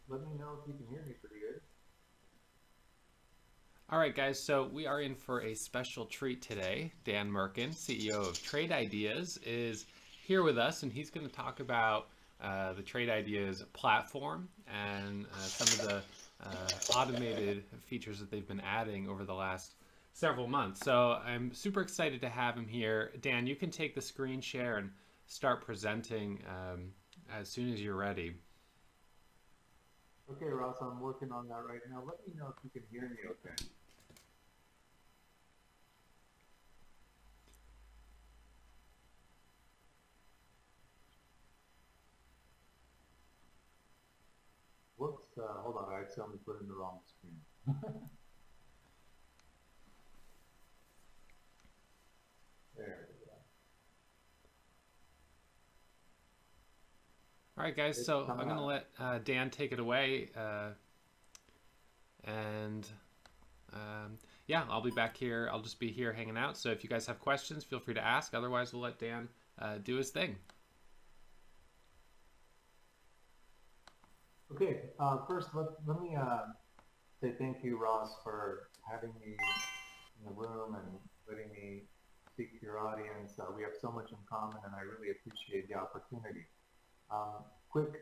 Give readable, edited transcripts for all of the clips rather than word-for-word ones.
Let me know if you can hear me pretty good. All right, guys, so we are in for a special treat today. Dan Merkin, CEO of Trade Ideas, is here with us, and he's going to talk about the Trade Ideas platform and some of the automated features that they've been adding over the last several months. So I'm super excited to have him here. Dan, you can take the screen share and start presenting as soon as you're ready. Okay, Ross, I'm working on that right now. Let me know if you can hear me okay. Whoops, hold on, I accidentally put in the wrong screen. There we go. All right, guys, It's so I'm coming going to up. let Dan take it away. And yeah, I'll be back here. I'll just be here hanging out. So if you guys have questions, feel free to ask. Otherwise, we'll let Dan do his thing. Okay, first let me say thank you, Ross, for having me in the room and letting me speak to your audience. We have so much in common, and I really appreciate the opportunity. Quick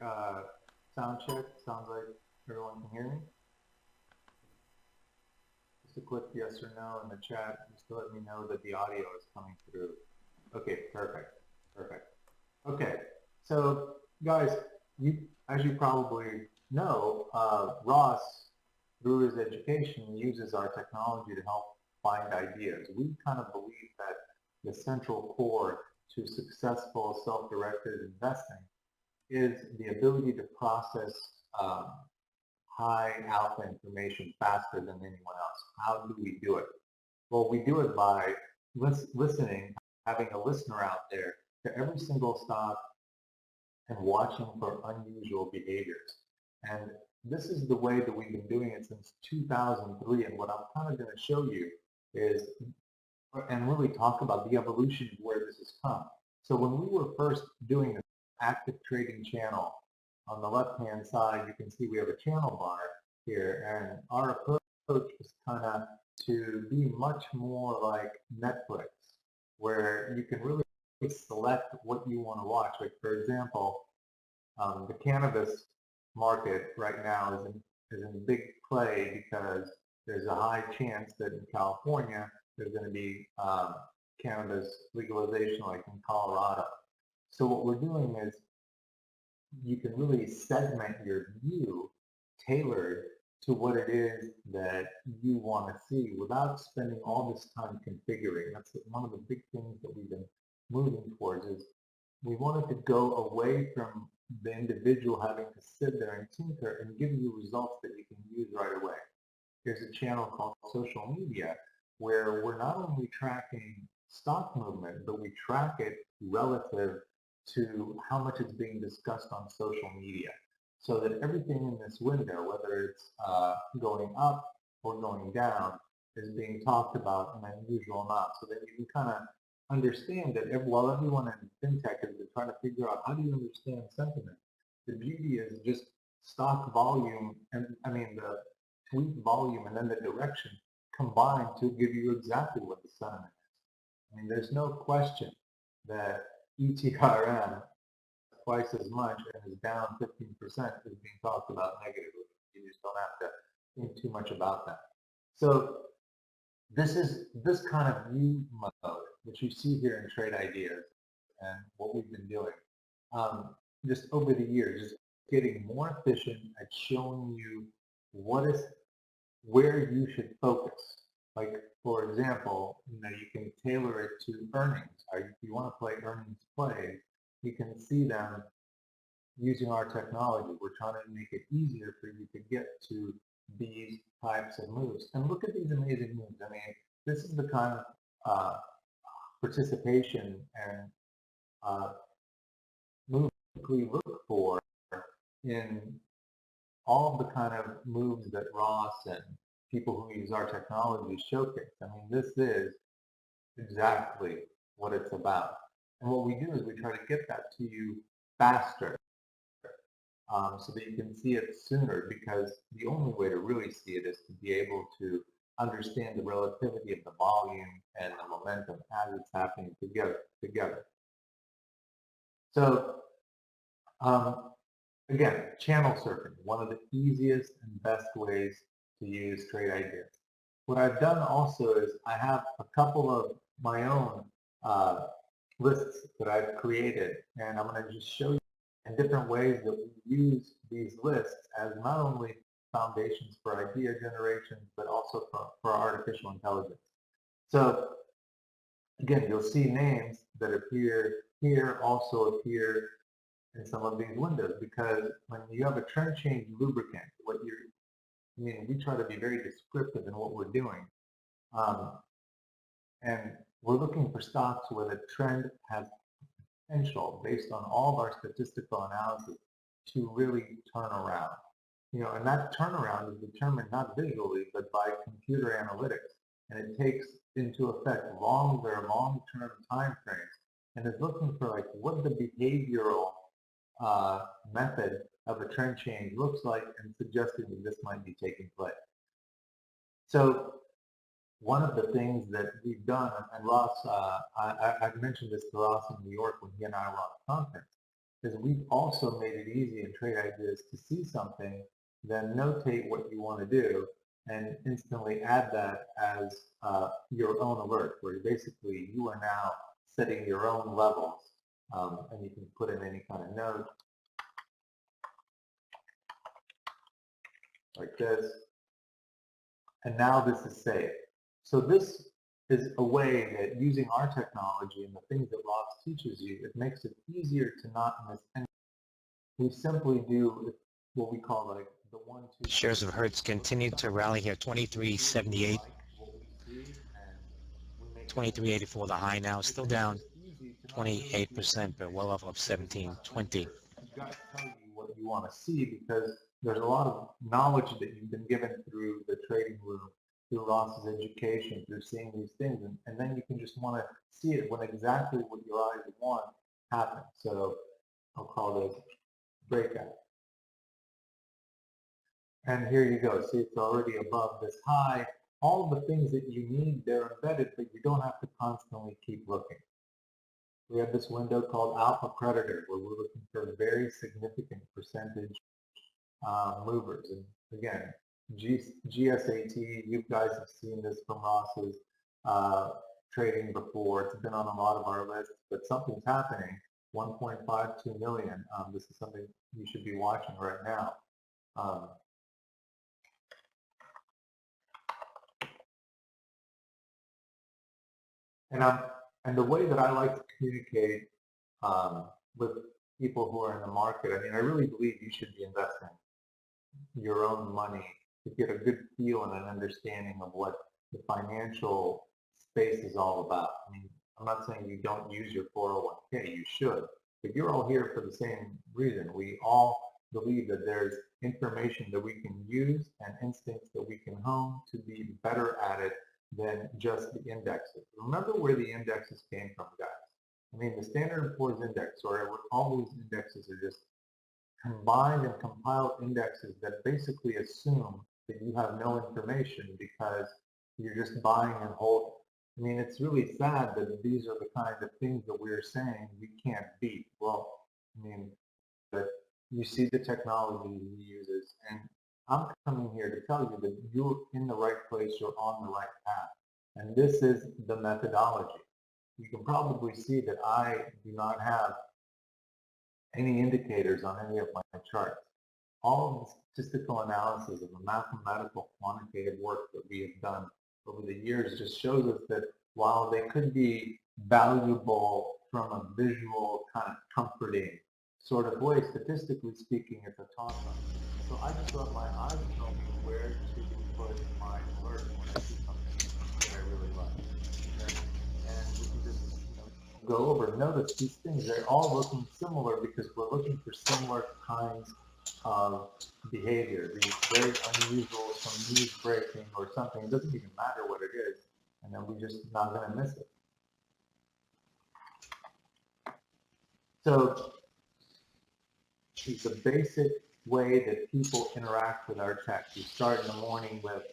sound check. Sounds like everyone can hear me. Just a quick yes or no in the chat, just to let me know that the audio is coming through. Okay, perfect, perfect. Okay, so guys, you as you probably know, Ross, through his education, uses our technology to help find ideas. We kind of believe that the central core to successful self-directed investing is the ability to process um, high alpha information faster than anyone else. How do we do it? Well, we do it by listening, having a listener out there to every single stock and watching for unusual behaviors. And this is the way that we've been doing it since 2003. And what I'm kind of going to show you is, and really talk about the evolution of where this has come. So when we were first doing this active trading channel, on the left-hand side, you can see we have a channel bar here, and our approach is kind of to be much more like Netflix, where you can really select what you want to watch. Like for example, the cannabis market right now is in big play because there's a high chance that in California there's going to be cannabis legalization like in Colorado. So what we're doing is you can really segment your view tailored to what it is that you want to see without spending all this time configuring. That's one of the big things that we've been moving towards is we wanted to go away from the individual having to sit there and tinker and give you results that you can use right away. There's a channel called social media where we're not only tracking stock movement, but we track it relative to how much is being discussed on social media. So that everything in this window, whether it's going up or going down, is being talked about in an unusual amount. So that you can kind of understand that while everyone in fintech has been trying to figure out how do you understand sentiment, the beauty is just stock volume and I mean the tweet volume and then the direction combined to give you exactly what the sentiment is. I mean, there's no question that ETRM twice as much and is down 15% is being talked about negatively. You just don't have to think too much about that. So this is this kind of new mode that you see here in Trade Ideas and what we've been doing just over the years, just getting more efficient at showing you what is where you should focus. Like, for example, you can tailor it to earnings. Or if you want to play earnings plays, you can see them using our technology. We're trying to make it easier for you to get to these types of moves. And look at these amazing moves. I mean, this is the kind of participation and move we look for in all of the kind of moves that Ross and people who use our technology showcase. I mean, this is exactly what it's about. And what we do is we try to get that to you faster. so that you can see it sooner, because the only way to really see it is to be able to understand the relativity of the volume and the momentum as it's happening together. So again, channel surfing, one of the easiest and best ways to use trade ideas. What I've done also is I have a couple of my own lists that I've created, and I'm going to just show you in different ways that we use these lists as not only foundations for idea generation, but also for artificial intelligence. So again, you'll see names that appear here also appear in some of these windows, because when you have a trend change lubricant, we try to be very descriptive in what we're doing. And we're looking for stocks where the trend has potential based on all of our statistical analysis to really turn around. And that turnaround is determined not visually, but by computer analytics. And it takes into effect long-term time frames, and is looking for like what the behavioral method of a trend change looks like, and suggesting that this might be taking place. So one of the things that we've done, and Ross, I've mentioned this to Ross in New York when he and I were on a conference, is we've also made it easy in Trade Ideas to see something, then notate what you want to do, and instantly add that as your own alert, where basically you are now setting your own levels, and you can put in any kind of note like this, and now this is saved. So this is a way that using our technology and the things that Ross teaches you, it makes it easier to not miss anything. We simply do what we call like the 1, 2. Shares of Hertz continued to rally here, 23.78, 23.84 the high now, still down 28%, but well off of 17.20. I've got to tell you what you want to see, because there's a lot of knowledge that you've been given through the trading room, through Ross's education, through seeing these things, and then you can just want to see it when exactly what your eyes want happens. So I'll call this breakout. And here you go. See, it's already above this high. All the things that you need, they're embedded, but you don't have to constantly keep looking. We have this window called Alpha Predator, where we're looking for very significant percentage movers. And again, GSAT, you guys have seen this from Ross's trading before. It's been on a lot of our lists, but something's happening. 1.52 million. This is something you should be watching right now. And the way that I like to communicate with people who are in the market, I really believe you should be investing your own money to get a good feel and an understanding of what the financial space is all about. I'm not saying you don't use your 401k, you should, but you're all here for the same reason. We all believe that there's information that we can use and instincts that we can hone to be better at it than just the indexes. Remember where the indexes came from, guys. The Standard & Poor's index, or all these indexes are just combined and compiled indexes that basically assume that you have no information because you're just buying and holding. It's really sad that these are the kind of things that we're saying we can't beat. Well, but you see the technology he uses, and I'm coming here to tell you that you're in the right place, you're on the right path. And this is the methodology. You can probably see that I do not have any indicators on any of my charts. All of the statistical analysis of the mathematical quantitative work that we have done over the years just shows us that while they could be valuable from a visual kind of comforting sort of way, statistically speaking, it's a toss-up. So I just let my eyes tell me where to put my alert when I see something that I really like. Okay? And we can just go over. Notice these things, they're all looking similar because we're looking for similar kinds of behavior. These very unusual, some news breaking or something. It doesn't even matter what it is. And then we're just not going to miss it. So the basic way that people interact with our tech. We start in the morning with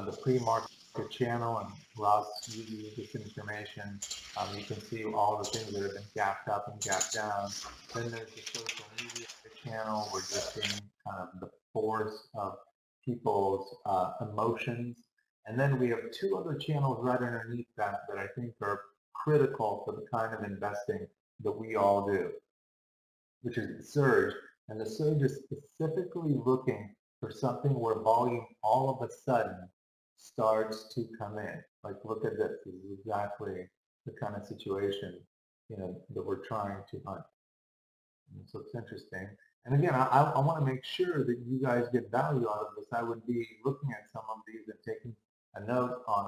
the pre-market channel, and Ross uses this information. You can see all the things that have been gapped up and gapped down. Then there's the social media channel. We're just seeing kind of the force of people's emotions. And then we have two other channels right underneath that that I think are critical for the kind of investing that we all do, which is the surge. And the surge is specifically looking for something where volume all of a sudden starts to come in. Like, look at this. This is exactly the kind of situation, that we're trying to hunt. And so it's interesting. And again, I want to make sure that you guys get value out of this. I would be looking at some of these and taking a note on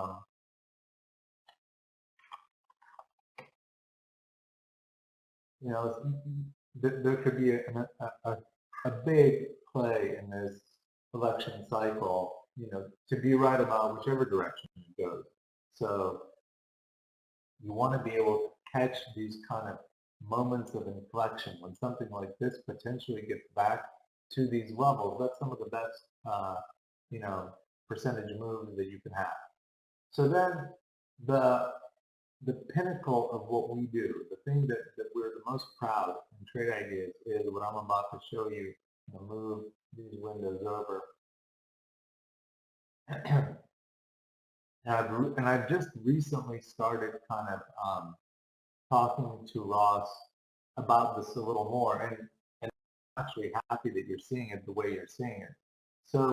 them. There could be a big play in this election cycle, to be right about whichever direction it goes. So you want to be able to catch these kind of moments of inflection when something like this potentially gets back to these levels. That's some of the best, percentage moves that you can have. So then the pinnacle of what we do, the thing that we're the most proud in Trade Ideas, is what I'm about to show you. I'm going to move these windows over. And I've just recently started kind of talking to Ross about this a little more, and I'm actually happy that you're seeing it the way you're seeing it. So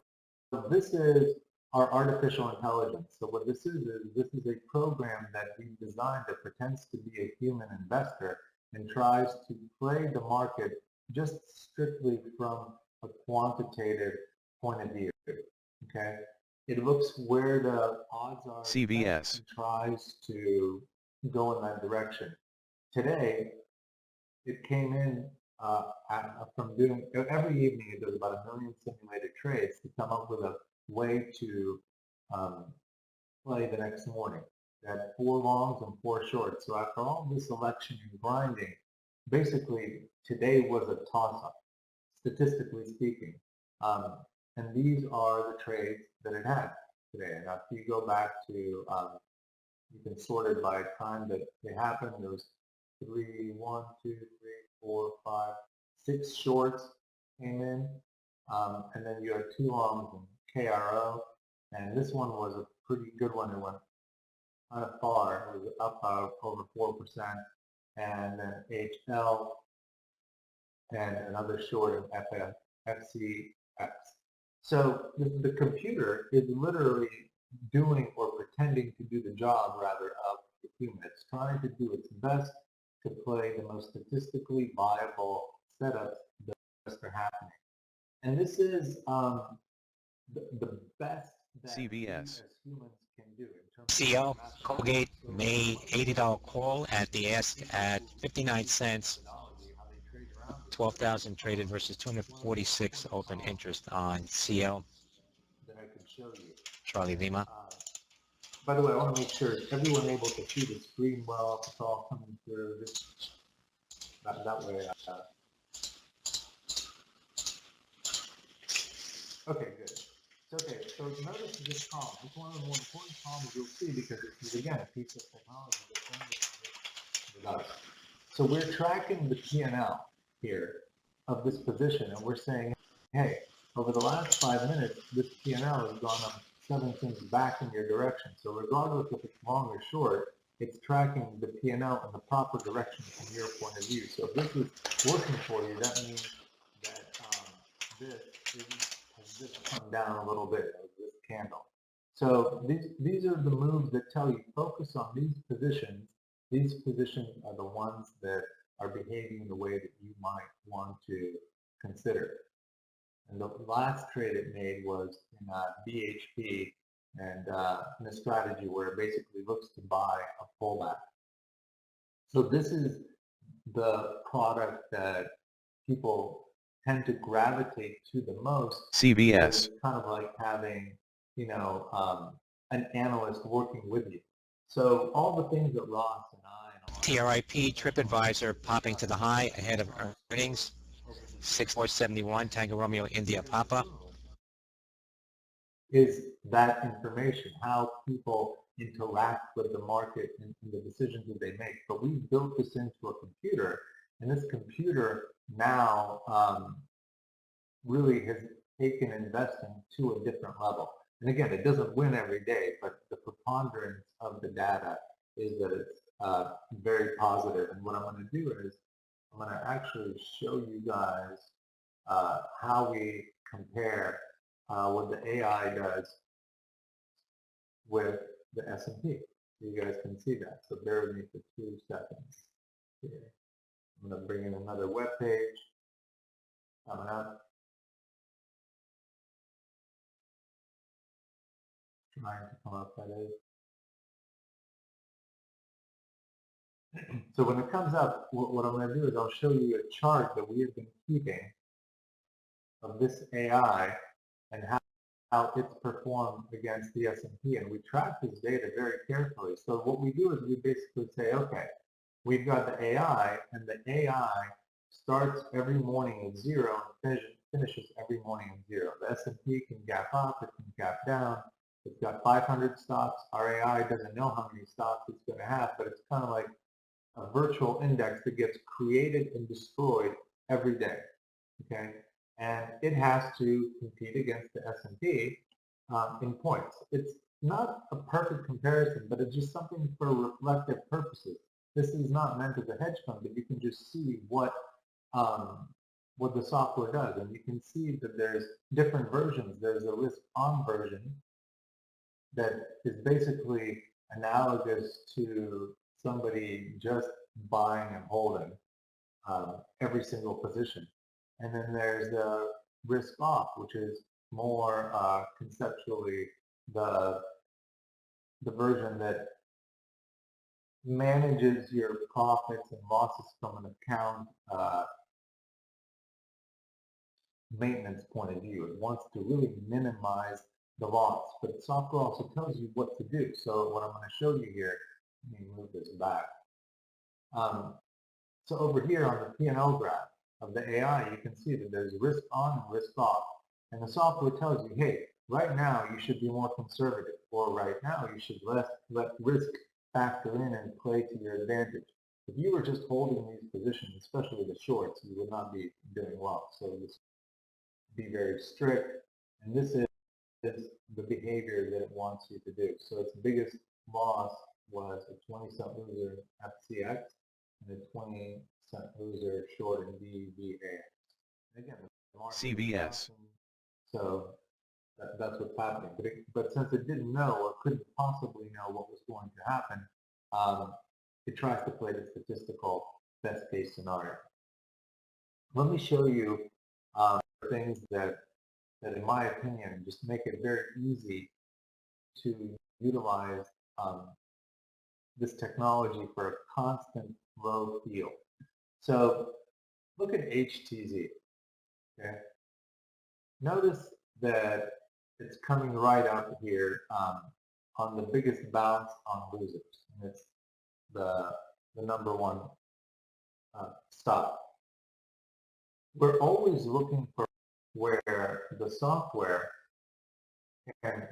this is our artificial intelligence. So what this is a program that we designed that pretends to be a human investor and tries to play the market just strictly from a quantitative point of view. Okay, it looks where the odds are. CBS. And tries to go in that direction. Today, it came in from doing, every evening it does about 1 million simulated trades to come up with a way to play the next morning. They had 4 longs and 4 shorts. So after all this election and grinding, basically today was a toss-up, statistically speaking. And these are the trades that it had today. Now, if you go back to, you can sort it by time that they happened. There was 1, 2, 3, 4, 5, 6 shorts came in, and then you had 2 longs in KRO, and this one was a pretty good one. It went kind of far. It was up over 4%, and then HL, and another short in FCX. So the computer is literally doing or pretending to do the job, rather, of the human. It's trying to do its best to play the most statistically viable setups that are happening. And this is the best that CBS. we as humans can do. In terms CL, of Colgate made $80 call at the ask at 59 cents. 12,000 traded versus 246 open interest on CL. that I can show you. Charlie Lima. By the way, I want to make sure is everyone able to see the screen well. It's all coming through. That way. Okay, good. So notice this column. It's one of the more important columns you'll see because it's, again, a piece of technology that's only with us. So we're tracking the P&L here of this position, and we're saying, hey, over the last 5 minutes, this P&L has gone up 7 cents back in your direction. So regardless if it's long or short, it's tracking the P&L in the proper direction from your point of view. So if this is working for you, that means that has just come down a little bit of this candle. So these are the moves that tell you focus on these positions. These positions are the ones that are behaving the way that you might want to consider. And the last trade it made was in BHP, and in a strategy where it basically looks to buy a pullback. So this is the product that people tend to gravitate to the most. CBS. It's kind of like having, an analyst working with you. So all the things that Ross and I and TRIP, TripAdvisor popping to the high ahead of earnings. 6471 Tango Romeo India Papa. Is that information, how people interact with the market and the decisions that they make. But we built this into a computer, and this computer now really has taken investing to a different level. And again, it doesn't win every day, but the preponderance of the data is that it's very positive. And what I'm going to do is I'm going to actually show you guys how we compare what the AI does with the S&P. You guys can see that. So bear with me for 2 seconds here. I'm going to bring in another web page. Coming up. Trying to come up, that is. So when it comes up, what I'm going to do is I'll show you a chart that we have been keeping of this AI and how it's performed against the S&P, and we track this data very carefully. So what we do is we basically say, okay, we've got the AI, and the AI starts every morning at 0 and finishes every morning at 0. The S&P can gap up, it can gap down. It's got 500 stocks. Our AI doesn't know how many stocks it's going to have, but it's kind of like a virtual index that gets created and destroyed every day. Okay, and it has to compete against the S&P in points. It's not a perfect comparison, but it's just something for reflective purposes. This is not meant as a hedge fund, but you can just see what the software does, and you can see that there's different versions. There's a risk-on version that is basically analogous to somebody just buying and holding every single position. And then there's the risk off, which is more conceptually the version that manages your profits and losses from an account maintenance point of view. It wants to really minimize the loss, but the software also tells you what to do. So what I'm going to show you here, let me move this back. So over here on the P&L graph of the AI, you can see that there's risk on and risk off. And the software tells you, hey, right now you should be more conservative, or right now you should let risk factor in and play to your advantage. If you were just holding these positions, especially the shorts, you would not be doing well. So this be very strict, and this is the behavior that it wants you to do. So its biggest loss was a 20-cent loser FCX and a 20-cent loser short in DVA. Again, CBS. So that's what's happening. But since it didn't know or couldn't possibly know what was going to happen, it tries to play the statistical best case scenario. Let me show you things that in my opinion just make it very easy to utilize this technology for a constant low field. So look at HTZ. Okay, notice that it's coming right out here on the biggest bounce on losers, and it's the number one stock. We're always looking for where the software can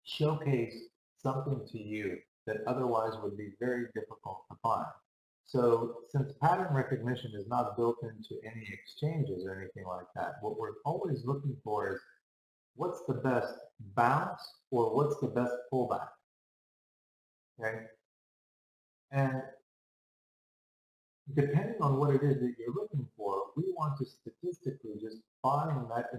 showcase something to you that otherwise would be very difficult to find. So since pattern recognition is not built into any exchanges or anything like that, what we're always looking for is what's the best bounce or what's the best pullback. Okay? And depending on what it is that you're looking for, we want to statistically just find that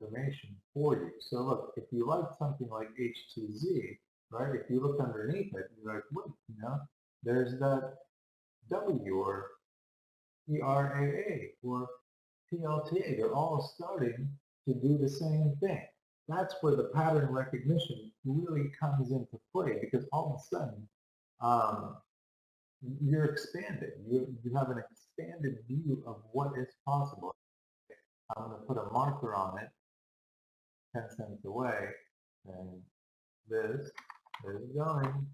information for you. So look, if you like something like HTZ, right, if you look underneath it, you're like, wait, you know, there's that W or PRAA or PLTA. They're all starting to do the same thing. That's where the pattern recognition really comes into play, because all of a sudden, you're expanded. You have an expanded view of what is possible. I'm going to put a marker on it, 10 cents away, and this is going.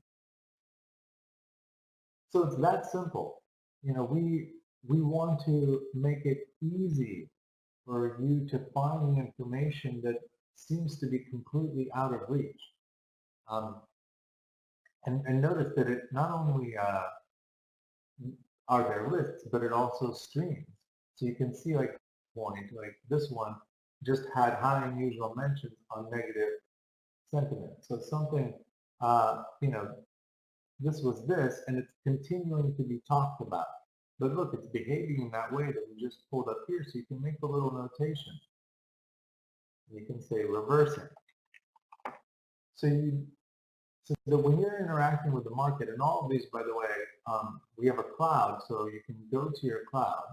So it's that simple. You know, we we want to make it easy for you to find the information that seems to be completely out of reach. And notice that it not only are there lists, but it also streams. So you can see like this one just had high unusual mentions on negative sentiment. So something, this was this, and it's continuing to be talked about. But look, it's behaving in that way that we just pulled up here, so you can make a little notation. You can say reversing. So that when you're interacting with the market, and all of these, by the way, we have a cloud, so you can go to your cloud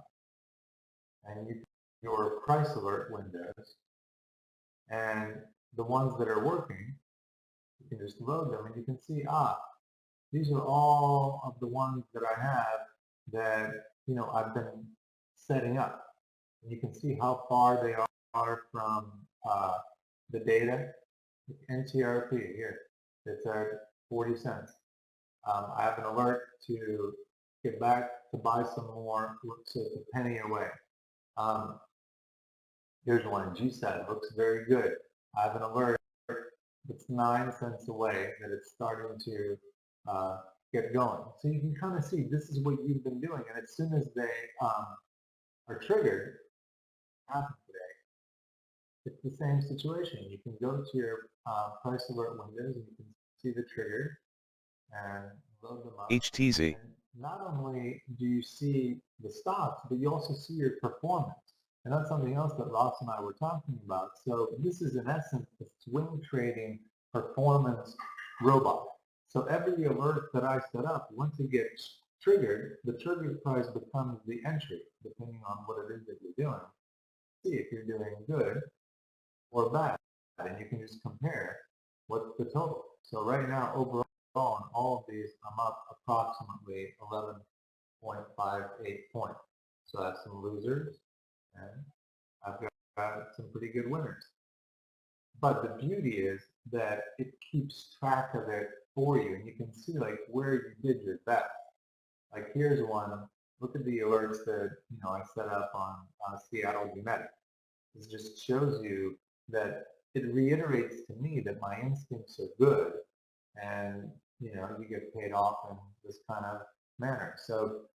and your price alert windows, and the ones that are working, you can just load them, and you can see, these are all of the ones that I have that, I've been setting up. And you can see how far they are from the data. NTRP here, it's at 40 cents. I have an alert to get back to buy some more, so it's a penny away. Here's one, GSAT, looks very good. I have an alert, it's 9 cents away, that it's starting to get going. So you can kind of see this is what you've been doing, and as soon as they are triggered, happen today, it's the same situation. You can go to your price alert windows and you can see the trigger and load them up. HTZ. And not only do you see the stocks, but you also see your performance. And that's something else that Ross and I were talking about. So this is in essence a swing trading performance robot. So every alert that I set up, once it gets triggered, the trigger price becomes the entry, depending on what it is that you're doing. See if you're doing good or bad, and you can just compare what's the total. So right now, overall, on all of these, I'm up approximately 11.58 points. So I have some losers, and I've got some pretty good winners. But the beauty is that it keeps track of it for you, and you can see like where you did your best. Like here's one. Look at the alerts that I set up on Seattle Genetic. This just shows you that it reiterates to me that my instincts are good, and you get paid off in this kind of manner. So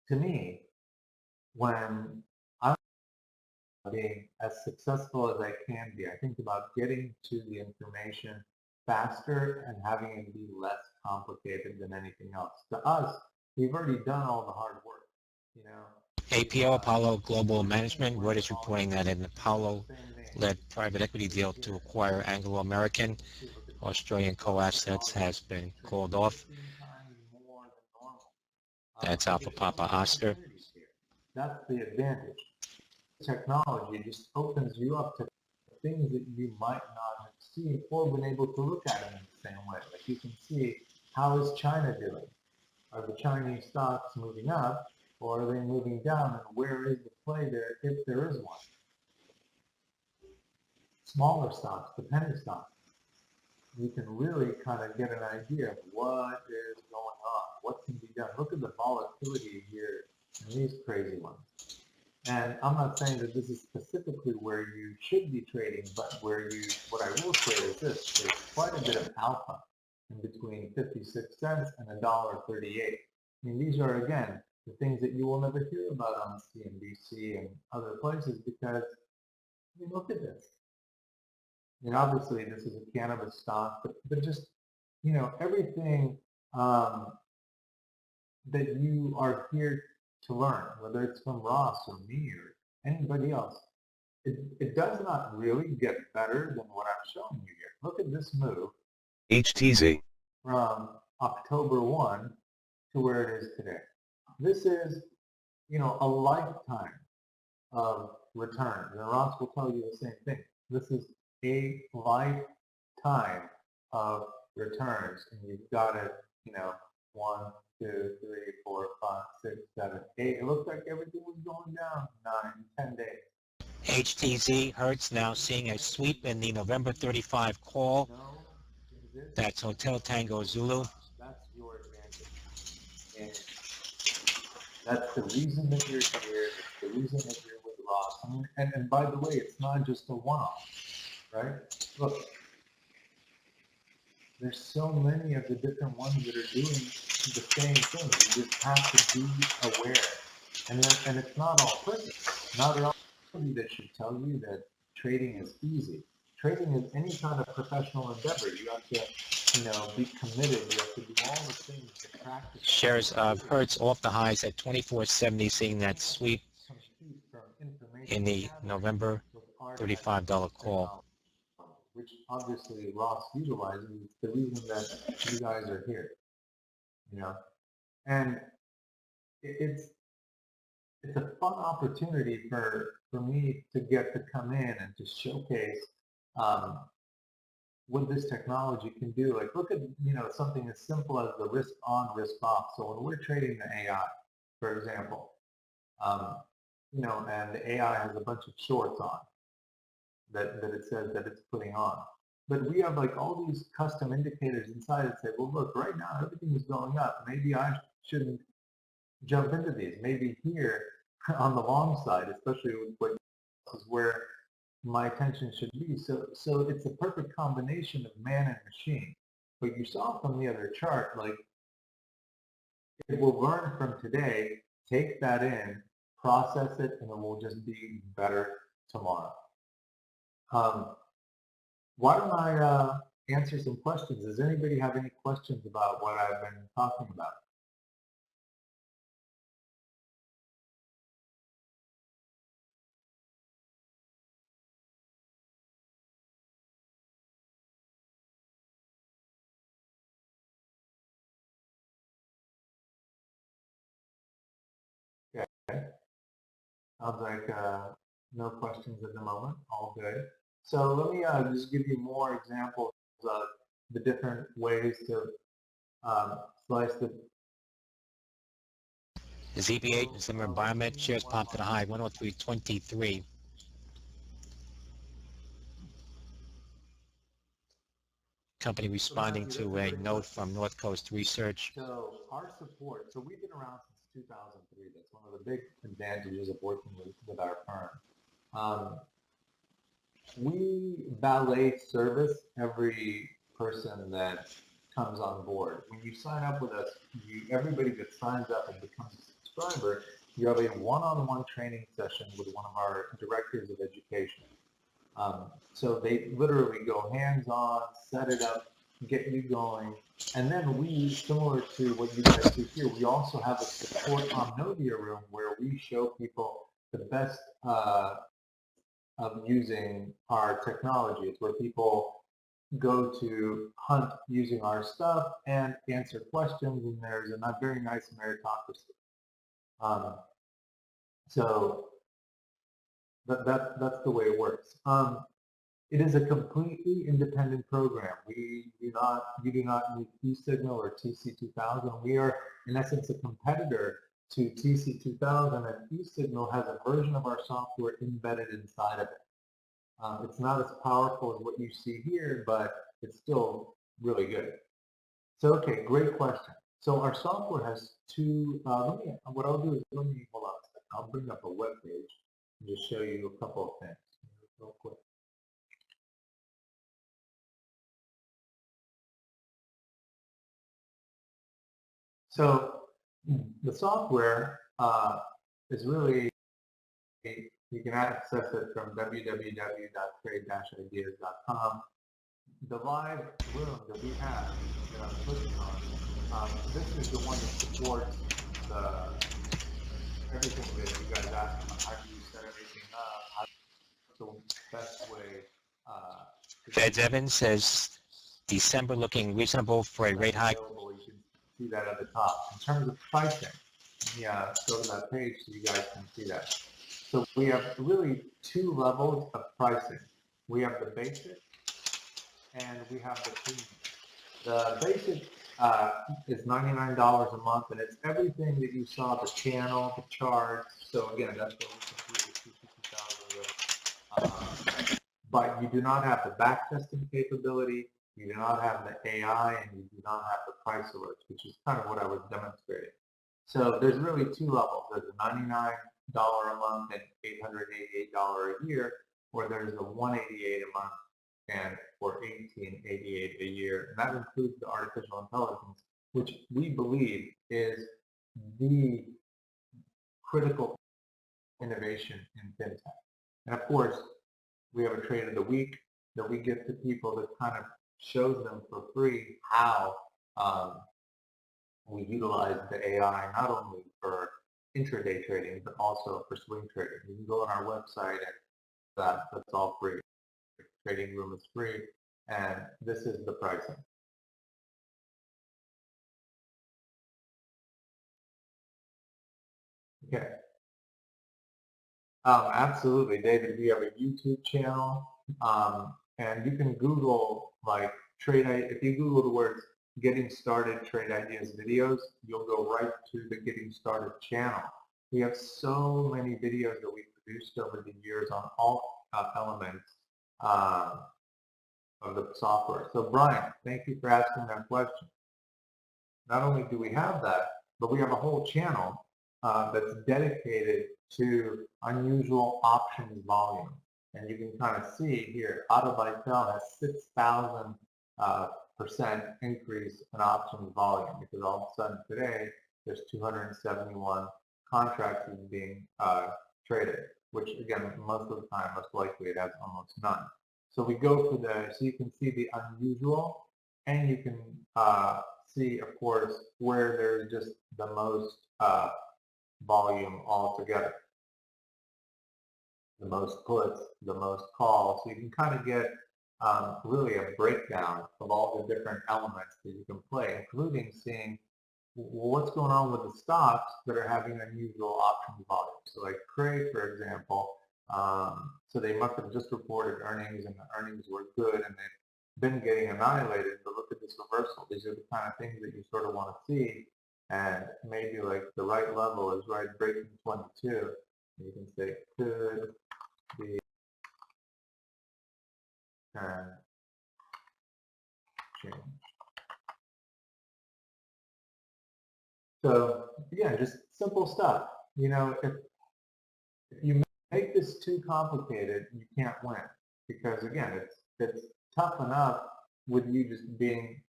to me, when I'm being as successful as I can be, I think about getting to the information faster and having it be less complicated than anything else. To us, we've already done all the hard work, APO, Apollo Global Management, Reuters is reporting that an Apollo-led private equity deal to acquire Anglo-American Australian co-assets has been called off. That's Alpha Papa Oscar. That's the advantage. Technology just opens you up to things that you might not have seen or been able to look at them in the same way. Like you can see, how is China doing? Are the Chinese stocks moving up, or are they moving down, and where is the play there if there is one? Smaller stocks, the penny stocks, you can really kind of get an idea of what is going on, what can be done. Look at the volatility here in these crazy ones. And I'm not saying that this is specifically where you should be trading, but what I will say is this, there's quite a bit of alpha in between 56 cents and $1.38. I mean, these are, again, the things that you will never hear about on CNBC and other places because, look at this. Obviously this is a cannabis stock, but just, everything that you are here to learn, whether it's from Ross or me or anybody else, it does not really get better than what I'm showing you here. Look at this move. HTZ. From October 1 to where it is today. This is, a lifetime of returns. And Ross will tell you the same thing. This is a lifetime of returns. And you've got it, 1, 2, 3, 4, 5, 6, 7, 8. It looks like everything was going down 9, 10 days. HTZ, Hertz now seeing a sweep in the November 35 call. That's Hotel Tango Zulu. That's your advantage. And That's the reason that you're here. That's the reason that you're with Ross. I mean, and by the way, it's not just a one-off, right? Look, there's so many of the different ones that are doing the same thing. You just have to be aware. And it's not all perfect. Not at all that should tell you that trading is easy. Trading is any kind of professional endeavor. You have to, be committed. You have to do all the things to practice. Shares of Hertz off the highs at 24.70, seeing that sweep in the November $35 call. Which obviously Ross utilizes. It's the reason that you guys are here, and it's a fun opportunity for me to get to come in and to showcase what this technology can do. Like, look at something as simple as the risk on, risk off. So when we're trading the AI, for example, and the AI has a bunch of shorts on that it says that it's putting on. But we have like all these custom indicators inside that say, well, look, right now everything is going up. Maybe I shouldn't jump into these. Maybe here on the long side, especially with what is where my attention should be. So it's a perfect combination of man and machine. But you saw from the other chart, like, it will learn from today, take that in, process it, and it will just be better tomorrow. Why don't I answer some questions? Does anybody have any questions about what I've been talking about? Okay. Sounds like no questions at the moment. All good. So let me just give you more examples of the different ways to slice the ZB8 and Zimmer Biomet shares popped at a high 103.23. Company responding to a note from North Coast Research. So our support, so we've been around since 2003. That's one of the big advantages of working with our firm. We valet service every person that comes on board. When you sign up with us, everybody that signs up and becomes a subscriber, you have a one-on-one training session with one of our directors of education. So they literally go hands-on, set it up, get you going, and then we, similar to what you guys do here, we also have a support Omnovia room where we show people the best of using our technology. It's where people go to hunt using our stuff and answer questions, and there's a very nice meritocracy. So that's the way it works. It is a completely independent program. You do not need eSignal or TC2000. We are, in essence, a competitor to TC2000, and eSignal has a version of our software embedded inside of it. It's not as powerful as what you see here, but it's still really good. So, okay, great question. So our software has two, what I'll do is, hold on a second. I'll bring up a web page and just show you a couple of things real quick. So the software is really, you can access it from www.trade-ideas.com. The live room that we have that I'm clicking on, this is the one that supports everything that you guys asked about. How do you set everything up? What's the best way? Feds Evans says December looking reasonable for a rate hike. You can see that at the top. In terms of pricing, go to that page so you guys can see that. So we have really two levels of pricing. We have the basic and we have the premium. The basic is $99 a month, and it's everything that you saw, the channel, the charts. So again, that's what we compete with 250,000 with. But you do not have the back testing capability, you do not have the AI, and you do not have the price alerts, which is kind of what I was demonstrating. So there's really two levels. There's a $99 a month and $888 a year, or there's a $188 a month and for $1888 a year. And that includes the artificial intelligence, which we believe is the critical innovation in fintech. And of course, we have a trade of the week that we give to people that kind of shows them for free how we utilize the AI not only for intraday trading, but also for swing trading. You can go on our website and that's all free. Trading room is free, and this is the pricing. Okay. Absolutely, David. We have a YouTube channel, and you can Google like if you Google the words "Getting Started Trade Ideas videos," you'll go right to the Getting Started channel. We have so many videos that we've produced over the years on all elements of the software. So Brian, thank you for asking that question. Not only do we have that, but we have a whole channel that's dedicated to unusual options volume. And you can kind of see here, Auto Buy Sell has 6,000% increase in options volume, because all of a sudden today there's 271 contracts being traded, which again, most of the time, most likely it has almost none. So we go for so you can see the unusual, and you can see, of course, where there's just the most volume altogether. The most puts, the most calls. So you can kind of get really a breakdown of all the different elements that you can play, including seeing what's going on with the stocks that are having unusual options volume. So like Cray, for example, so they must have just reported earnings, and the earnings were good, and they've been getting annihilated. But look at this reversal. These are the kind of things that you sort of want to see. And maybe like the right level is right breaking 22. You can say could be change. So again, just simple stuff. You know, if you make this too complicated, you can't win, because again, it's tough enough with you just being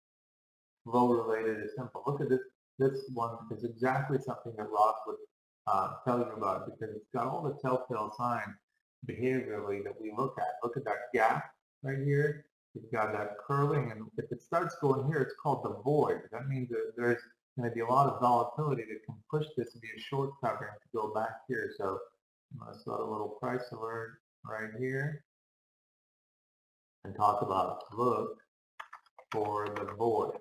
low related is simple. Look at this. This one is exactly something that Ross would tell you about, because it's got all the telltale signs behaviorally that we look at. Look at that gap right here. You've got that curling, and if it starts going here, it's called the void. That means that there's going to be a lot of volatility that can push this to be a short covering to go back here. So let's let a little price alert right here and talk about look for the void.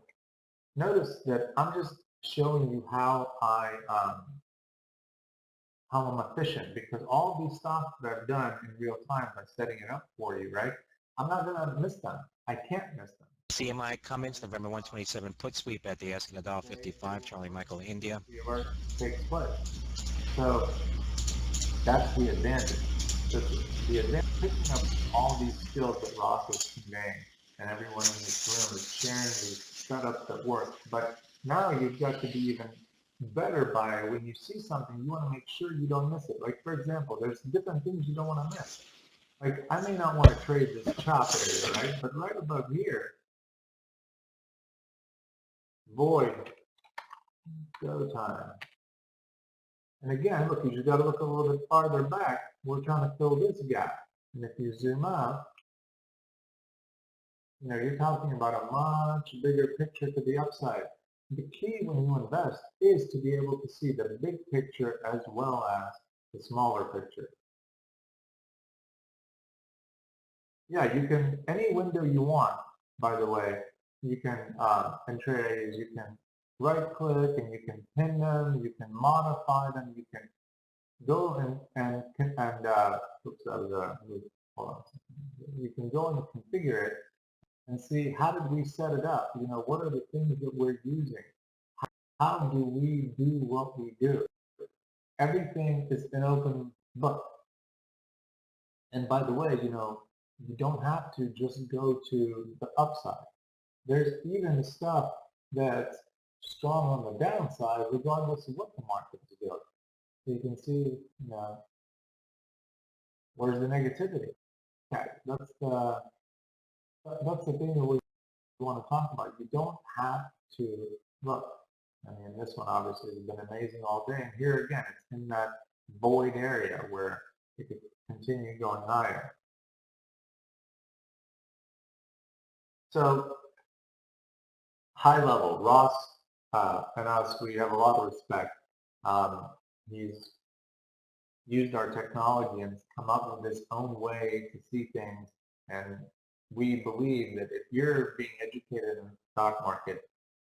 Notice that I'm just showing you how I'm efficient, because all these stocks that I've done in real time by setting it up for you, right? I'm not going to miss them. I can't miss them. CMI comments, November 127 put sweep at the asking $1.55, Charlie Michael, India. Takes place. So that's the advantage. The advantage of picking up all these skills that Ross is conveying, and everyone in this room is sharing these setups that work. But now you've got to be even better by when you see something, you want to make sure you don't miss it. Like, for example, there's different things you don't want to miss. Like, I may not want to trade this chop area, right? But right above here, void, go time. And again, look, you just got to look a little bit farther back. We're trying to fill this gap. And if you zoom out, you know, you're talking about a much bigger picture to the upside. The key when you invest is to be able to see the big picture as well as the smaller picture. Yeah, you can, any window you want, by the way, you can, in trades, you can right click and you can pin them, you can modify them, you can go oops, hold on. You can go and configure it and see, how did we set it up? You know, what are the things that we're using? How do we do what we do? Everything is an open book. And by the way, you know, you don't have to just go to the upside. There's even stuff that's strong on the downside, regardless of what the market is doing. So you can see, where's the negativity? Okay, that's the thing that we want to talk about. You don't have to look. I mean, this one obviously has been amazing all day, and here again, it's in that void area where it could continue going higher. So, high level, Ross and us, we have a lot of respect. He's used our technology and come up with his own way to see things, and we believe that if you're being educated in the stock market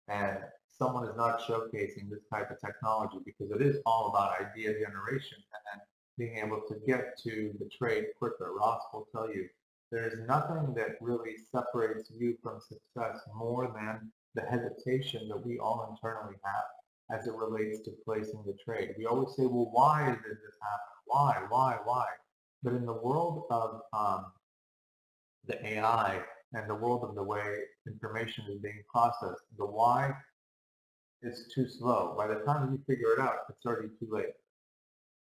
and someone is not showcasing this type of technology, because it is all about idea generation and then being able to get to the trade quicker. Ross will tell you there's nothing that really separates you from success more than the hesitation that we all internally have as it relates to placing the trade. We always say, well, why did this happen? Why? But in the world of the AI and the world of the way information is being processed, the why is too slow. By the time you figure it out, it's already too late.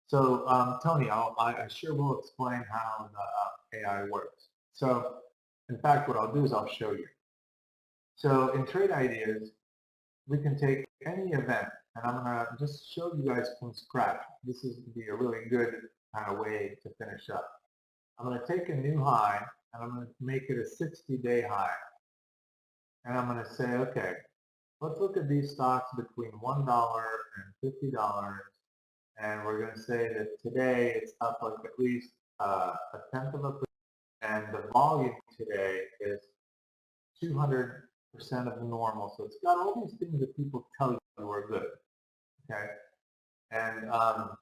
So Tony, I sure will explain how the AI works. So in fact, what I'll do is I'll show you. So in Trade Ideas, we can take any event, and I'm going to just show you guys from scratch. This is be a really good kind of way to finish up. I'm going to take a new high, and I'm going to make it a 60-day high. And I'm going to say, okay, let's look at these stocks between $1 and $50. And we're going to say that today it's up like at least a 1/10%, and the volume today is 200% of the normal. So it's got all these things that people tell you are good, okay? And all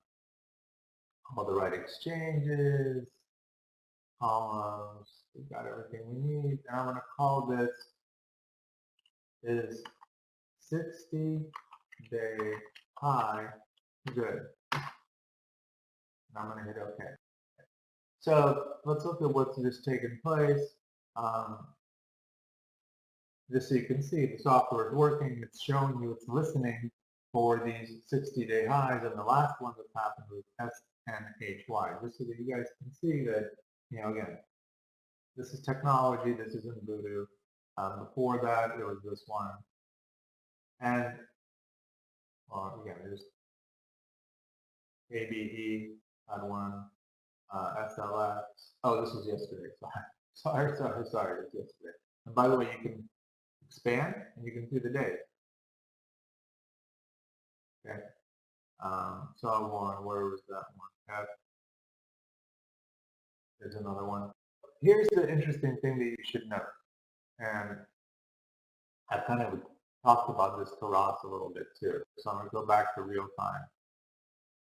the right exchanges, columns, we've got everything we need. And I'm going to call this is 60-day high good. And I'm going to hit OK. So let's look at what's just taken place. Just so you can see, the software is working. It's showing you, it's listening for these 60-day highs, and the last one that's happened was SNHY. Just so that you guys can see that, again, this is technology. This isn't voodoo. Before that, there was this one, and again, there's ABE had one, SLX. Oh, this was yesterday. Sorry, it's yesterday. And by the way, you can expand and you can see the days. Okay. Saw one. Where was that one? There's another one. Here's the interesting thing that you should know, and I kind of talked about this to Ross a little bit too. So I'm going to go back to real time.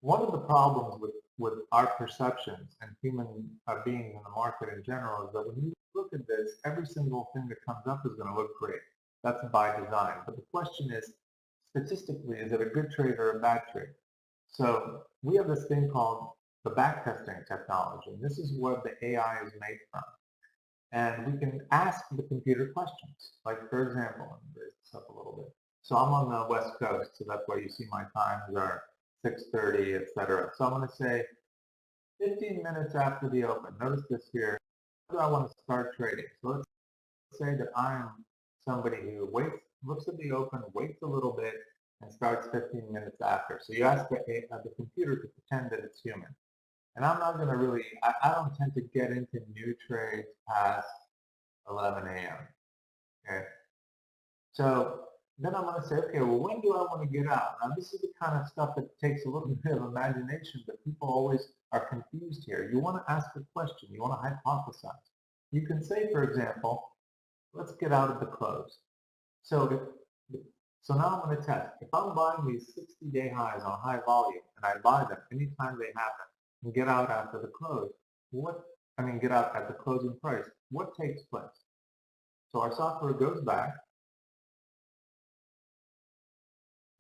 One of the problems with our perceptions and human beings in the market in general is that when you look at this, every single thing that comes up is going to look great. That's by design. But the question is, statistically, is it a good trade or a bad trade? So we have this thing called the backtesting technology, and this is what the AI is made from. And we can ask the computer questions. Like, for example, let me raise this up a little bit. So I'm on the West Coast, so that's why you see my times are 6:30, etc. So I'm going to say 15 minutes after the open. Notice this here. How do I want to start trading? So let's say that I'm somebody who looks at the open, waits a little bit, and starts 15 minutes after. So you ask the computer to pretend that it's human. And I'm not going to really, I don't tend to get into new trades past 11 a.m. Okay? So then I'm going to say, okay, well, when do I want to get out? Now, this is the kind of stuff that takes a little bit of imagination, but people always are confused here. You want to ask a question. You want to hypothesize. You can say, for example, let's get out at the close. So now I'm going to test. If I'm buying these 60-day highs on high volume, and I buy them anytime they happen, and get out after the close, get out at the closing price, what takes place? So our software goes back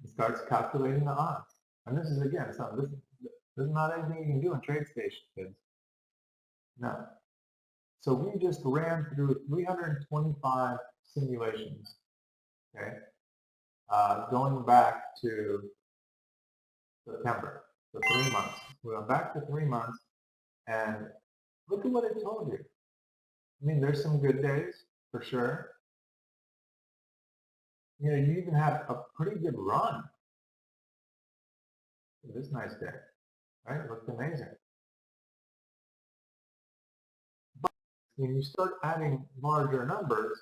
and starts calculating the odds. And this is, again, something, this is not anything you can do in TradeStation, kids. No. So we just ran through 325 simulations, okay? going back to September, so 3 months. We went back to 3 months, and look at what it told you. I mean, there's some good days, for sure. You know, you even had a pretty good run. This nice day, right? Looked amazing. But when you start adding larger numbers,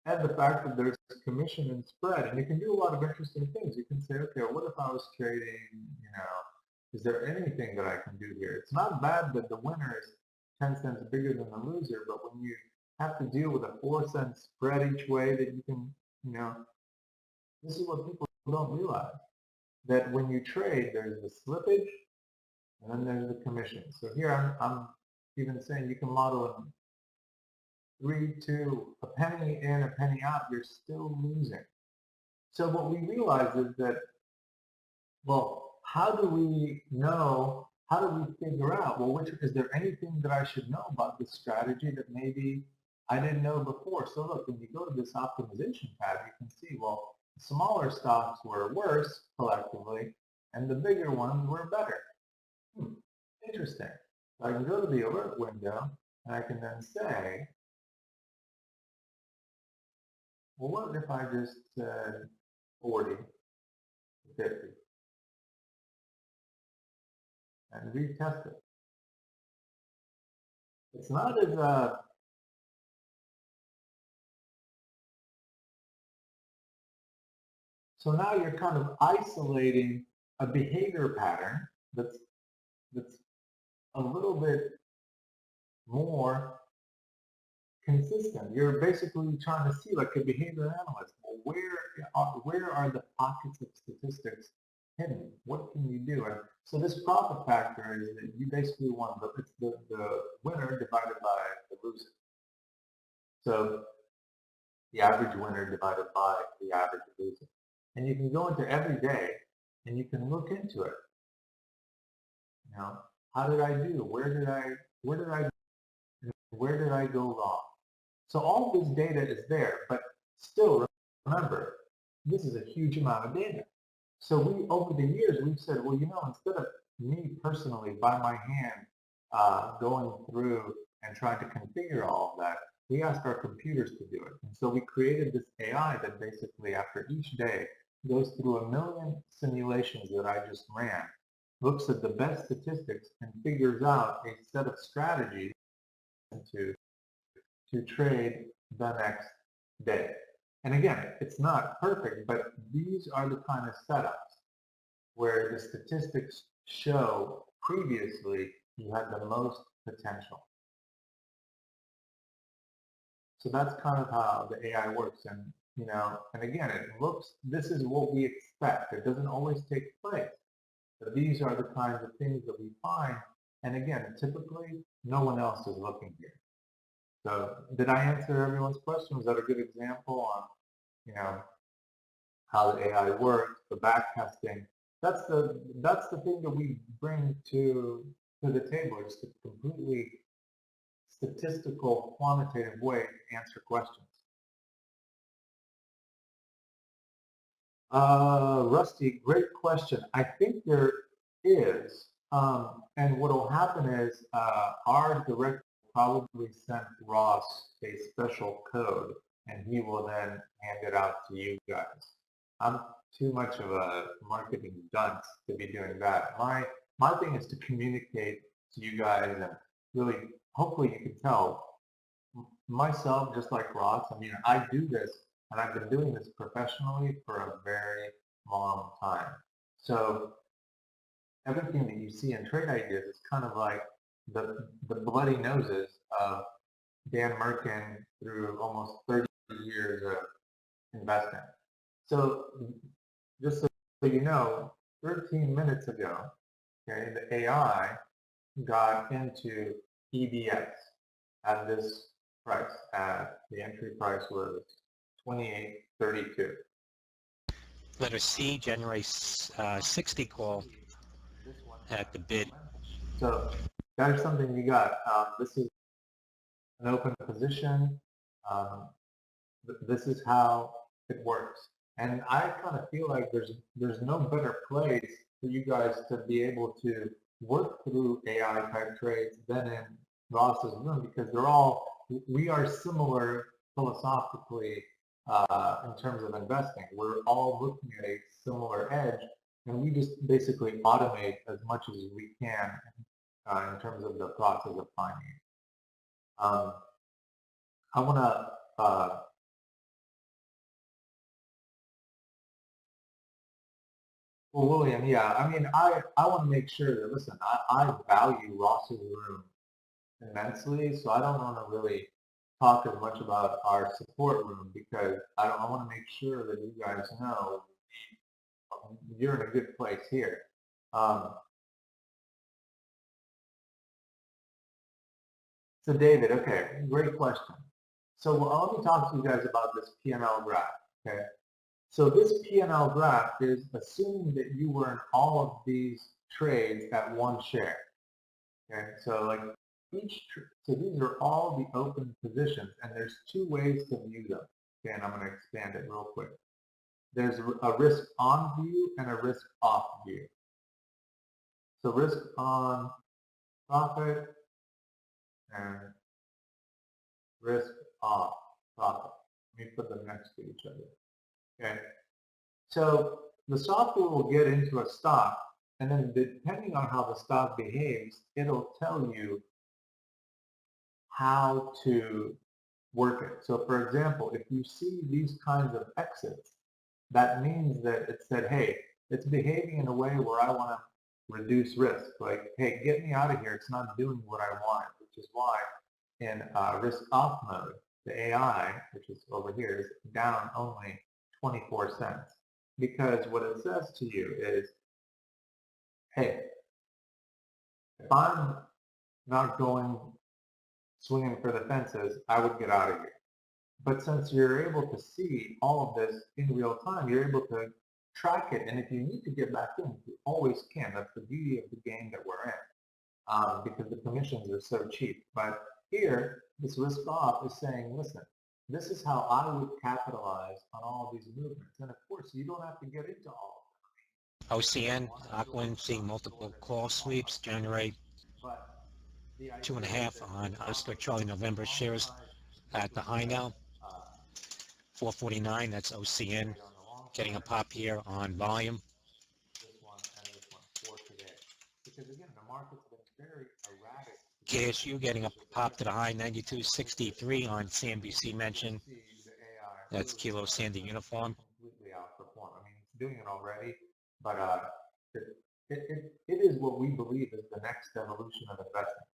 and the fact that there's commission and spread, and you can do a lot of interesting things. You can say, okay, what if I was trading, you know, is there anything that I can do here? It's not bad that the winner is 10 cents bigger than the loser, but when you have to deal with a 4-cent spread each way that you can, you know, this is what people don't realize. That when you trade, there's the slippage, and then there's the commission. So here I'm even saying you can model it 3, 2, a penny in, a penny out, you're still losing. So what we realize is that, well, how do we know, how do we figure out, well, is there anything that I should know about this strategy that maybe I didn't know before? So look, when you go to this optimization tab, you can see, well, the smaller stocks were worse collectively, and the bigger ones were better. Interesting. So I can go to the alert window, and I can then say, well, what if I just said 40 to 50 and retest it? It's not as so now you're kind of isolating a behavior pattern that's a little bit more consistent. You're basically trying to see, like a behavior analyst, well, where are the pockets of statistics hidden? What can you do? And so this profit factor is that you basically want it's the winner divided by the loser. So the average winner divided by the average loser. And you can go into every day and you can look into it. You know, how did I do? Where did I go wrong? So all this data is there, but still remember, this is a huge amount of data. So we, over the years, we've said, well, you know, instead of me personally by my hand going through and trying to configure all of that, we asked our computers to do it. And so we created this AI that basically after each day goes through 1 million simulations that I just ran, looks at the best statistics and figures out a set of strategies to trade the next day. And again, it's not perfect, but these are the kind of setups where the statistics show previously you had the most potential. So that's kind of how the AI works. And, you know, and again, this is what we expect. It doesn't always take place. But these are the kinds of things that we find. And again, typically, no one else is looking here. So did I answer everyone's question? Was that a good example on, you know, how the AI works, the back testing? That's the thing that we bring to the table, just a completely statistical, quantitative way to answer questions. Rusty, great question. I think there is, and what will happen is our director probably sent Ross a special code, and he will then hand it out to you guys. I'm too much of a marketing dunce to be doing that. My thing is to communicate to you guys, and really, hopefully you can tell, myself, just like Ross, I mean, I do this, and I've been doing this professionally for a very long time. So everything that you see in Trade Ideas is kind of like the bloody noses of Dan Merkin through almost 30 years of investment. So just so you know, 13 minutes ago, okay, the AI got into EBS at this price. The entry price was $28.32. Letter C, January 60 call at the bid. So that is something you got. This is an open position. This is how it works. And I kind of feel like there's no better place for you guys to be able to work through AI type trades than in Ross's room, because we are similar philosophically in terms of investing. We're all looking at a similar edge, and we just basically automate as much as we can in terms of the process of finding it. I want to well, William, yeah, I mean, I want to make sure that, listen, I value Ross's room immensely, so I don't want to really talk as much about our support room, because I want to make sure that you guys know you're in a good place here. So David, okay, great question. So let me talk to you guys about this P&L graph, okay? So this P&L graph is assuming that you were in all of these trades at one share, okay? So like so these are all the open positions, and there's two ways to view them. Okay, and I'm going to expand it real quick. There's a risk on view and a risk off view. So risk on profit and risk off profit. Let me put them next to each other. Okay. So the software will get into a stock, and then depending on how the stock behaves, it'll tell you how to work it. So for example, if you see these kinds of exits, that means that it said, hey, it's behaving in a way where I want to reduce risk. Like, hey, get me out of here. It's not doing what I want, which is why in risk off mode, the AI, which is over here, is down only 24 cents. Because what it says to you is, hey, if I'm not swinging for the fences, I would get out of here. But since you're able to see all of this in real time, you're able to track it. And if you need to get back in, you always can. That's the beauty of the game that we're in, because the commissions are so cheap. But here, this risk off is saying, listen, this is how I would capitalize on all of these movements. And of course, you don't have to get into all of them. OCN, Aquin, seeing multiple call sweeps generate 2.5 on Oscar Charlie November shares at the high now. 449, that's OCN, getting a pop here on volume. This one and this one for today. Because again, the market's been very erratic. KSU getting a pop to the high 92.63 on CNBC mention. That's Kilo Sandy Uniform. Completely outperform. I mean, it's doing it already, but it is what we believe is the next evolution of investing.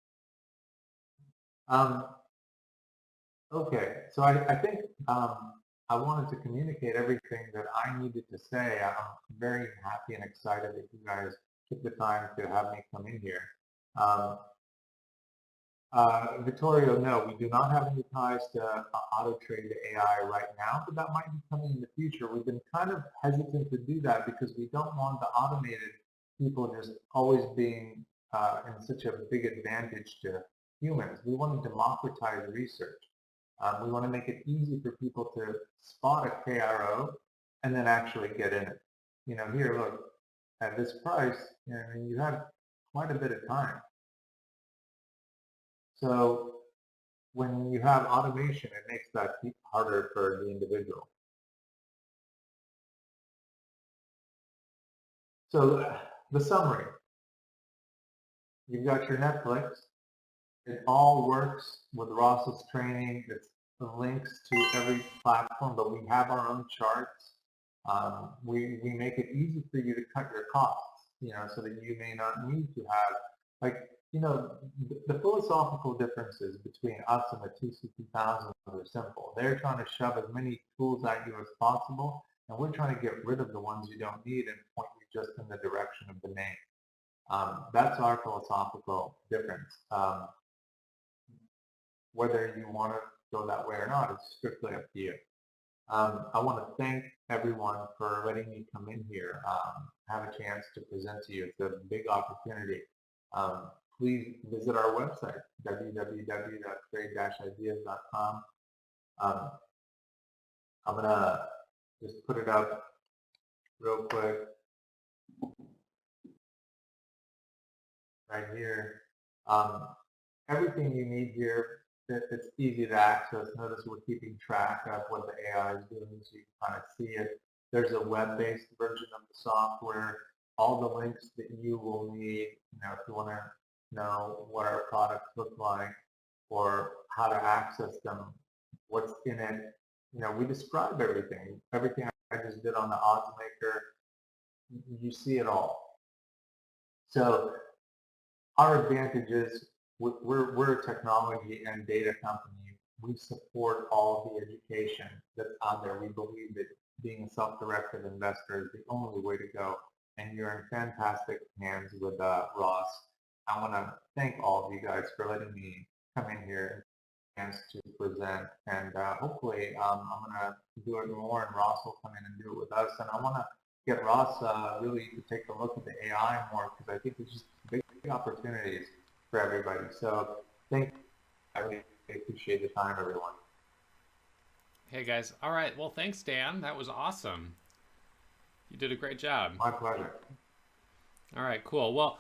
Okay, so I think I wanted to communicate everything that I needed to say. I'm very happy and excited that you guys took the time to have me come in here. Vittorio, no, we do not have any ties to auto trade AI right now, but that might be coming in the future. We've been kind of hesitant to do that because we don't want the automated people just always being in such a big advantage to humans. We want to democratize research. We want to make it easy for people to spot a KRO and then actually get in it. You know, here, look, at this price, you have quite a bit of time. So when you have automation, it makes that harder for the individual. So the summary, you've got your Netflix. It all works with Ross's training. It's the links to every platform, but we have our own charts. We make it easy for you to cut your costs, so that you may not need to have, the philosophical differences between us and the TC2000 are simple. They're trying to shove as many tools at you as possible, and we're trying to get rid of the ones you don't need and point you just in the direction of the name. That's our philosophical difference. Whether you want to go that way or not, it's strictly up to you. I want to thank everyone for letting me come in here, have a chance to present to you. It's a big opportunity. Please visit our website, www.trade-ideas.com. I'm going to just put it up real quick right here. Everything you need here, it's easy to access. Notice we're keeping track of what the AI is doing so you can kind of see it. There's a web-based version of the software. All the links that you will need, if you want to know what our products look like or how to access them, what's in it. We describe everything. Everything I just did on the odds maker, you see it all. So our advantage is we're a technology and data company. We support all the education that's out there. We believe that being a self-directed investor is the only way to go. And you're in fantastic hands with Ross. I want to thank all of you guys for letting me come in here and to present. And hopefully I'm going to do it more, and Ross will come in and do it with us. And I want to get Ross really to take a look at the AI more, because I think there's just big opportunities for everybody. So thank you. I really appreciate the time, everyone. Hey guys. All right. Well, thanks, Dan. That was awesome. You did a great job. My pleasure. All right, cool. Well,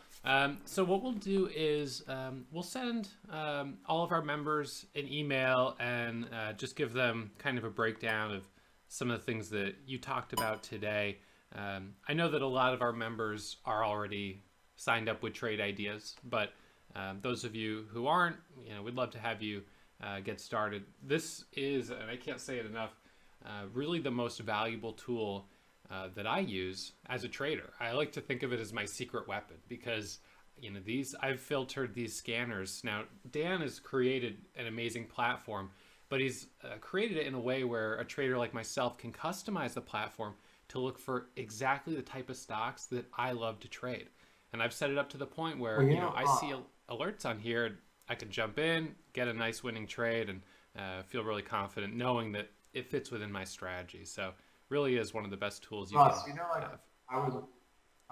so what we'll do is we'll send all of our members an email and just give them kind of a breakdown of some of the things that you talked about today. I know that a lot of our members are already signed up with Trade Ideas, but those of you who aren't, we'd love to have you get started. This is, and I can't say it enough, really the most valuable tool that I use as a trader. I like to think of it as my secret weapon, because I've filtered these scanners. Now, Dan has created an amazing platform, but he's created it in a way where a trader like myself can customize the platform to look for exactly the type of stocks that I love to trade. And I've set it up to the point where I see alerts on here. I can jump in, get a nice winning trade, and feel really confident knowing that it fits within my strategy. So really is one of the best tools you Ross, can have. I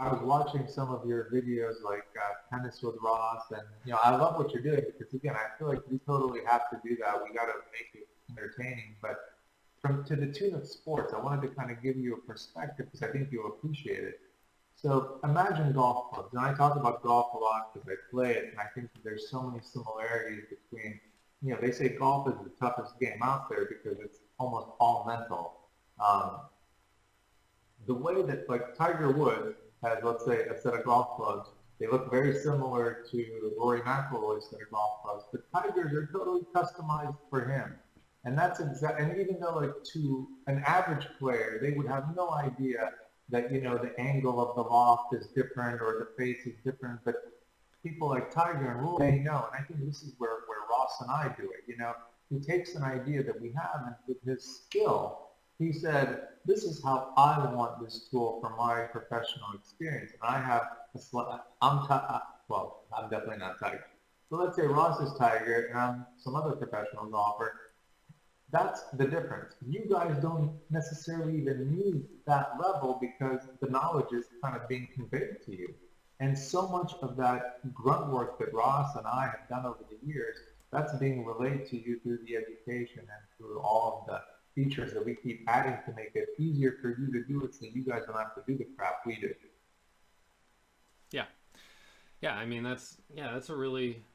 was watching some of your videos, like Tennis with Ross, and I love what you're doing, because again, I feel like we totally have to do that. We got to make it entertaining, but to the tune of sports, I wanted to kind of give you a perspective, because I think you'll appreciate it. So imagine golf clubs, and I talk about golf a lot because I play it, and I think that there's so many similarities between, they say golf is the toughest game out there because it's almost all mental. The way that, like, Tiger Woods has, let's say, a set of golf clubs, they look very similar to Rory McIlroy's set of golf clubs, but Tiger's are totally customized for him. And that's and even though, like, to an average player, they would have no idea that, the angle of the loft is different or the face is different, but people like Tiger and Rory, they know. And I think this is where Ross and I do it. He takes an idea that we have, and with his skill, he said, this is how I want this tool for my professional experience. And I have I'm definitely not Tiger. So let's say Ross is Tiger and I'm some other professional golfer. That's the difference. You guys don't necessarily even need that level, because the knowledge is kind of being conveyed to you. And so much of that grunt work that Ross and I have done over the years, that's being relayed to you through the education and through all of the features that we keep adding to make it easier for you to do it, so you guys don't have to do the crap we do. Yeah, I mean, that is a really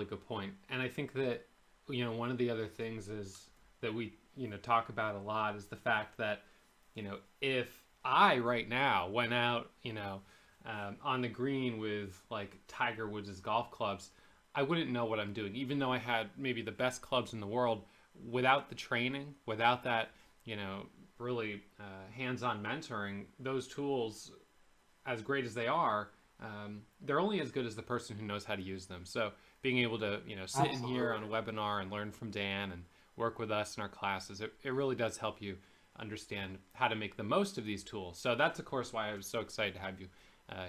good point. And I think that, one of the other things is that we, talk about a lot is the fact that, if I right now went out, on the green with like Tiger Woods' golf clubs, I wouldn't know what I'm doing, even though I had maybe the best clubs in the world. Without the training, without that, really hands-on mentoring, those tools, as great as they are, they're only as good as the person who knows how to use them. So being able to, sit in here on a webinar and learn from Dan and work with us in our classes, it really does help you understand how to make the most of these tools. So that's, of course, why I was so excited to have you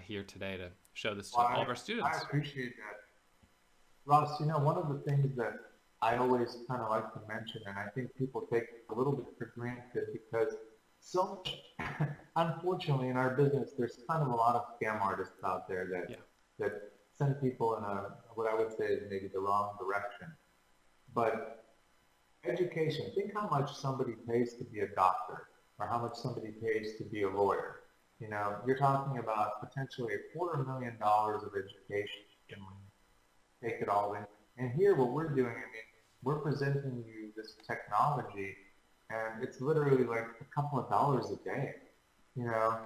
here today to show this to all of our students. I appreciate that. Ross, one of the things that I always kind of like to mention, and I think people take a little bit for granted, because so much, unfortunately, in our business, there's kind of a lot of scam artists out there that send people in what I would say is maybe the wrong direction. But education, think how much somebody pays to be a doctor, or how much somebody pays to be a lawyer. You know, you're talking about potentially $250,000 of education when you take it all in. And here what we're doing, I mean, we're presenting you this technology and it's literally like a couple of dollars a day. You know,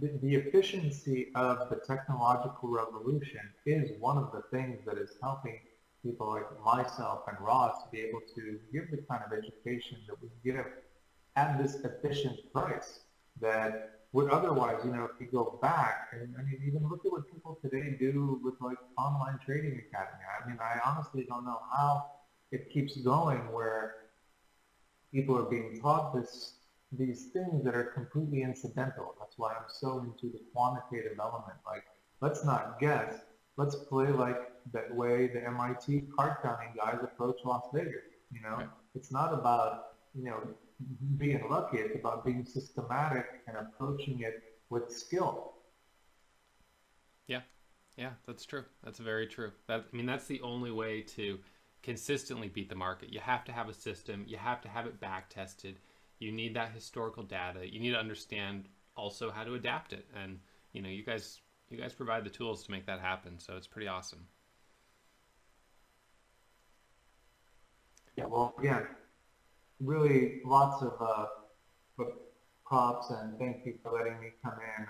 the efficiency of the technological revolution is one of the things that is helping people like myself and Ross be able to give the kind of education that we give at this efficient price that would otherwise, you know, if you go back, and I mean, even look at what people today do with like online trading academy. I mean, I honestly don't know how it keeps going where people are being taught these things that are completely incidental. That's why I'm so into the quantitative element. Like, let's not guess. Let's play like that way the MIT card counting guys approach Las Vegas. You know, Right. It's not about, you know, being lucky. It's about being systematic and approaching it with skill. Yeah, that's true. That's very true. I mean, that's the only way to consistently beat the market. You have to have a system. You have to have it back tested. You need that historical data. You need to understand also how to adapt it. And you know, you guys provide the tools to make that happen. So it's pretty awesome. Yeah. Well, again, really lots of props, and thank you for letting me come in.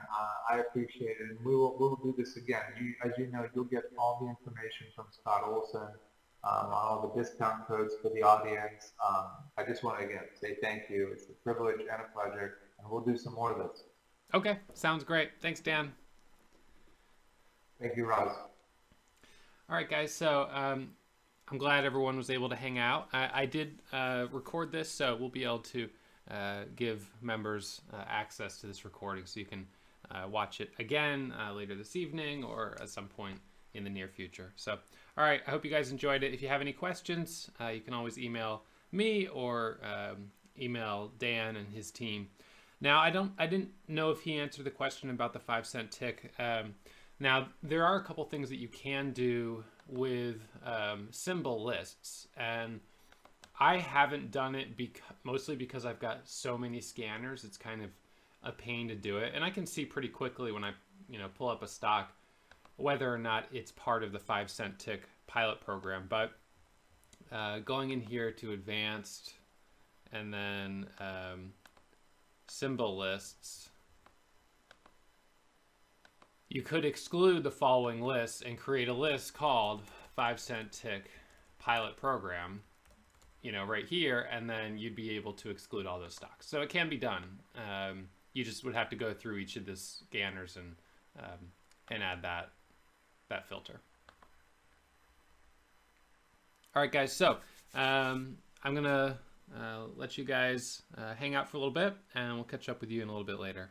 I appreciate it, and we'll do this again. As you know, you'll get all the information from Scott Olson on all the discount codes for the audience. I just want to again say thank you. It's a privilege and a pleasure, and we'll do some more of this. Okay, sounds great. Thanks, Dan. Thank you, Roz. All right, guys. So I'm glad everyone was able to hang out. I did record this, so we'll be able to give members access to this recording, so you can watch it again later this evening or at some point in the near future. So, all right, I hope you guys enjoyed it. If you have any questions, you can always email me or email Dan and his team. Now, I didn't know if he answered the question about the 5-cent tick. Now, there are a couple things that you can do with symbol lists, and I haven't done it mostly because I've got so many scanners. It's kind of a pain to do it, and I can see pretty quickly when I pull up a stock whether or not it's part of the 5-cent tick pilot program. But going in here to advanced and then symbol lists, you could exclude the following lists and create a list called 5-cent tick pilot program, right here, and then you'd be able to exclude all those stocks. So it can be done. You just would have to go through each of the scanners and add that filter. All right, guys. So I'm gonna let you guys hang out for a little bit, and we'll catch up with you in a little bit later.